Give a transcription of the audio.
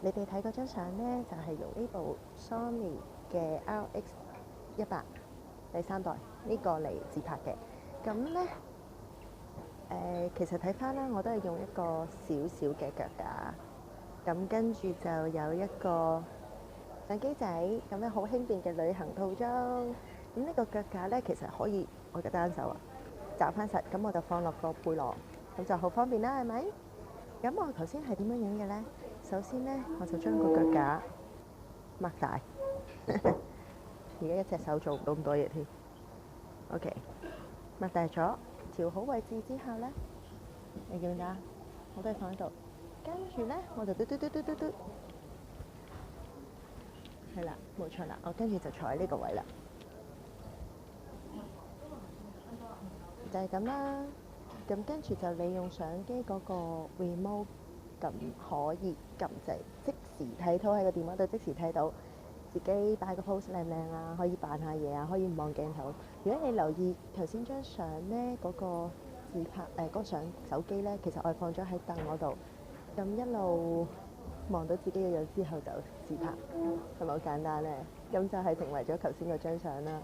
你哋睇嗰張相咧，就係用呢部 Sony 嘅 RX100第三代呢個嚟自拍嘅。咁咧其實睇翻啦，我都係用一個小小嘅腳架，咁跟住就有一個相機仔，咁咧好輕便嘅旅行套裝。咁呢個腳架咧，其實可以我嘅單手揸翻實，咁我就放落個背囊，咁就好方便啦，係咪？咁我頭先係點樣影嘅咧？首先咧，我就將個腳架擘大，而家一隻手做唔到咁多嘢添。OK，擘大咗，調好位置之後咧，你見唔見啊？我都係放喺度，跟住咧我就嘟嘟嘟嘟嘟嘟，係啦，冇錯啦，我跟住就坐喺呢個位啦，就係咁啦。咁跟住就利用相機嗰個 remote，咁可以撳掣，即時睇到喺個電話度，即時睇到自己擺個 pose 靚唔靚啊，可以扮下嘢啊，可以唔望鏡頭。如果你留意頭先張相咧，嗰個自拍嗰個相手機咧，其實我係放咗喺凳嗰度，咁一路望到自己嘅樣之後就自拍，係咪好簡單咧？咁就係成為咗頭先嗰張相啦。